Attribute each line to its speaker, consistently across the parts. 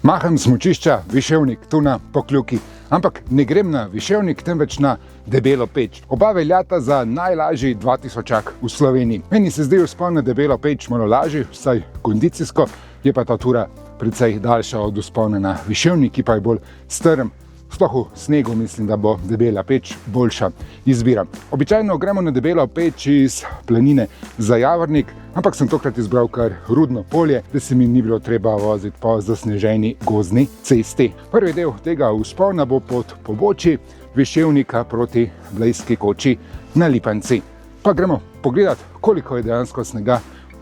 Speaker 1: Maham smučišča Viševnik tu na Pokljuki, ampak ne grem na Viševnik, temveč na Debelo Peč. Oba veljata za najlažji 2000-ak v Sloveniji. Meni se zdi vzpon na Debelo Peč malo lažji, vsaj kondicijsko, je pa ta tura precej daljša od vzpona na Viševnik, ki pa je bolj strm. Sploh v snegu mislim, da bo Debela Peč boljša izbira. Običajno gremo na Debelo Peč iz planine Zajavornik, ampak sem tokrat izbral kar Rudno polje, da se mi ni bilo treba voziti po zasneženi gozdni cesti. Prvi del tega vzpona bo pod pobočji Viševnika proti Blejski koči na Lipanci. Pa gremo pogledat, koliko je dejansko snega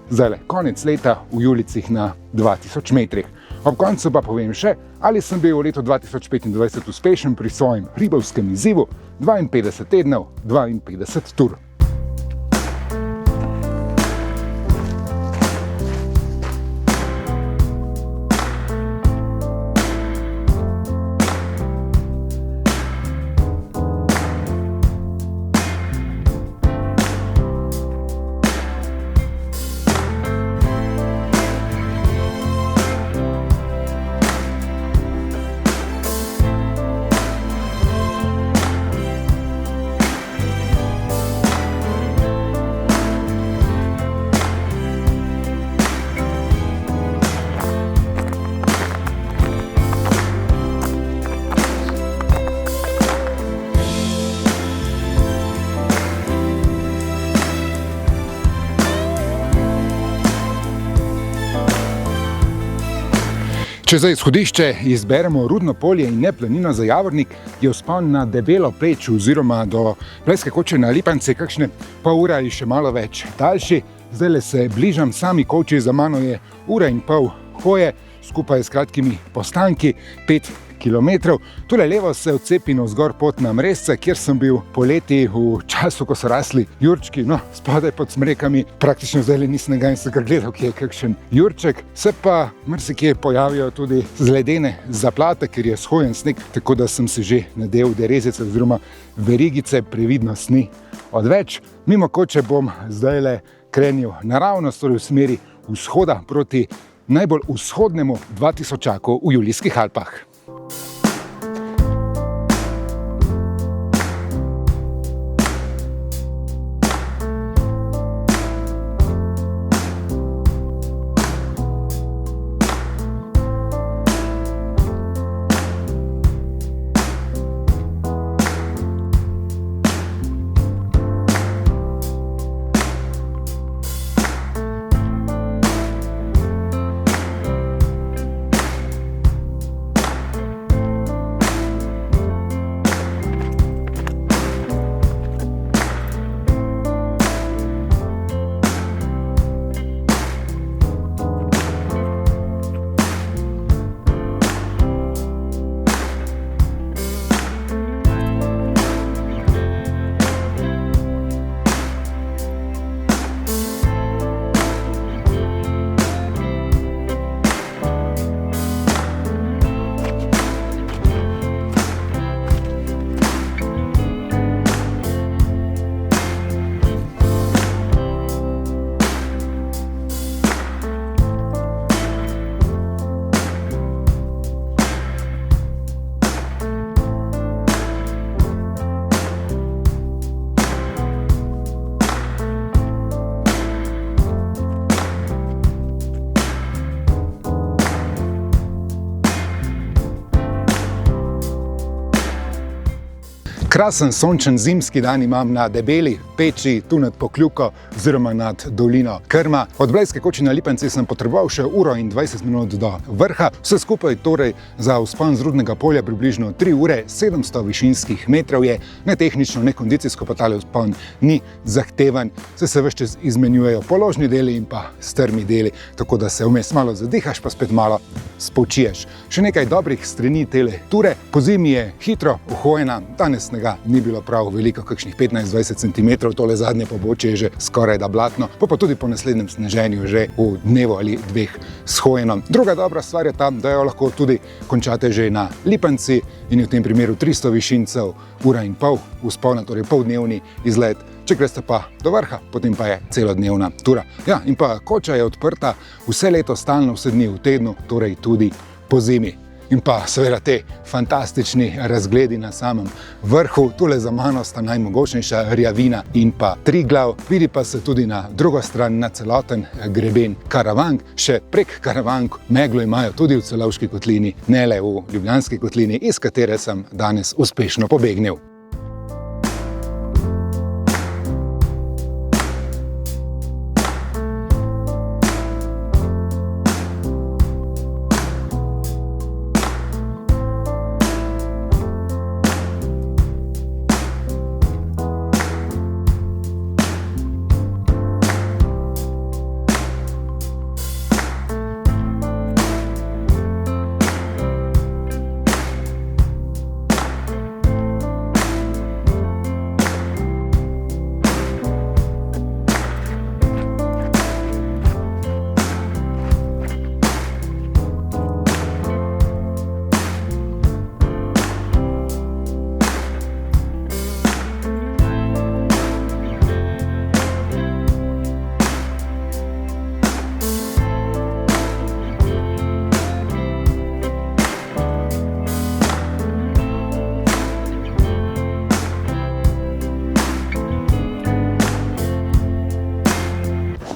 Speaker 1: zdajle konec leta v Julicih na 2000 metrih. Ob koncu pa povem še, ali sem bil v letu 2025 uspešen pri svojem hribovskem izzivu 52 tednov, 52 tur. Če za izhodišče izberemo Rudno polje in ne planino Zajavornik, je vzpon na Debelo Peč oziroma do Blejske koče na Lipanci kakšne pol ure ali še malo več daljši. Zdajle se bližam sami koči, za mano je ura in pol hoje, skupaj s kratkimi postanki, 5 kilometrov. Tule levo se odcepi navzgor pot na Mrezce, kjer sem bil poleti v času, ko so rasli jurčki, no, spodaj pod smrekami. Praktično zdajle ni snega in sem kar gledal, kje je kakšen jurček. Se pa marsikje pojavijo tudi zledene zaplate, ker je shojen sneg, tako da sem se že nadel derezice oziroma verigice, previdnost ni odveč. Mimo koče bom zdajle krenil naravnost, torej v smeri vzhoda proti najbolj vzhodnemu 2000-aku v Julijskih Alpah. Krasen sončen zimski dan imam na Debeli Peči, tu nad Pokljuko oziroma nad dolino Krma. Od Blejske koče na Lipanci sem potreboval še uro in 20 minut do vrha. Vse skupaj torej za vzpon z Rudnega polja približno 3 ure, 700 višinskih metrov je. Ne tehnično, ne kondicijsko pa tale vzpon ni zahteven. Se ves čas izmenjujejo položni deli in pa strmi deli, tako da se vmes malo zadihaš, pa spet malo spočiješ. Še nekaj dobrih strani tele ture. Pozimi je hitro uhojena, danes snega ni bilo prav veliko, kakšnih 15-20 cm, tole zadnje pobočje je že skoraj da blatno, pa tudi po naslednjem sneženju že v dnevu ali dveh shojeno. Druga dobra stvar je ta, da jo lahko tudi končate že na Lipanci in v tem primeru 300 višincev, ura in pol vzpona, torej poldnevni izlet. Če greste pa do vrha, potem pa je celodnevna tura. Ja, in pa koča je odprta vse leto, stalno, vse dni v tednu, torej tudi pozimi. In pa seveda te fantastični razgledi na samem vrhu. Tule za mano sta najmogočnejša Rjavina in pa Triglav. Vidi pa se tudi na drugo stran, na celoten greben Karavank. Še prek Karavank meglo imajo tudi v Celovški kotlini, ne le v Ljubljanski kotlini, iz katere sem danes uspešno pobegnil.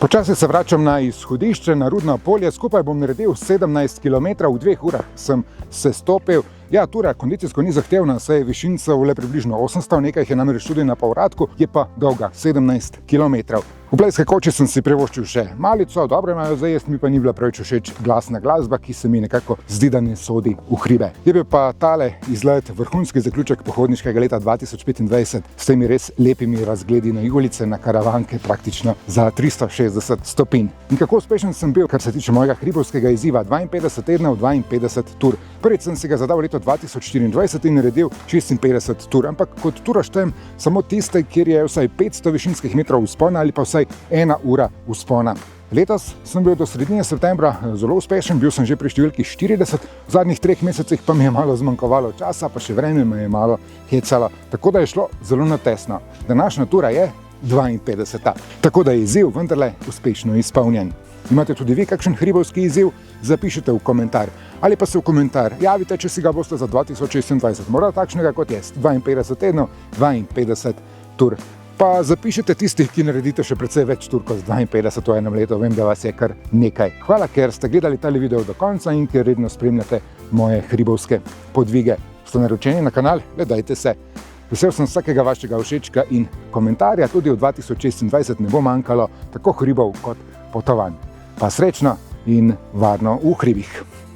Speaker 1: Počasi se vračam na izhodišče, na Rudno polje. Skupaj bom naredil 17 km, v 2 urah sem se stopil. Ja, tura kondicijsko ni zahtevna, saj je višincev le približno 800, nekaj jih je namreč tudi na povratku, je pa dolga 17 km. V plavski koči sem si privoščil še malico, dobro imajo za jesti, mi pa ni bila preveč všeč glasna glasba, ki se mi nekako zdi, da ne sodi v hribe. Je bil pa tale izlet vrhunski zaključek pohodniškega leta 2025 s temi res lepimi razgledi na Igulice, na Karavanke, praktično za 360 stopinj. In kako uspešen sem bil, kar se tiče mojega hribovskega izziva, 52 tednov, 52 tur. Prvič sem si ga zadal leto 2024 in naredil 56 tur, ampak kot turo štejem samo tiste, kjer je vsaj 500 višinskih metrov vzpona ali pa vsaj 1 ura vzpona. Letos sem bil do sredine septembra zelo uspešen, bil sem že pri številki 40, v zadnjih 3 mesecih pa mi je malo zmanjkovalo časa, pa še vreme me je malo hecalo, tako da je šlo zelo na tesno. Današnja tura je 52. Tako da je izziv vendarle uspešno izpolnjen. Imate tudi vi kakšen hribovski izziv? Zapišite v komentar. Ali pa se v komentar javite, če si ga boste za 2026 morda takšnega kot jaz. 52 tednov, 52 tur. Pa zapišite tistih, ki naredite še precej več tur kot 52 v enem letu. Vem, da vas je kar nekaj. Hvala, ker ste gledali tale video do konca in ker redno spremljate moje hribovske podvige. Ste naročeni na kanal? Le dajte se. Vesel sem vsakega vašega všečka in komentarja. Tudi v 2026 ne bo manjkalo tako hribov kot potovanj. Pa srečno in varno v hribih.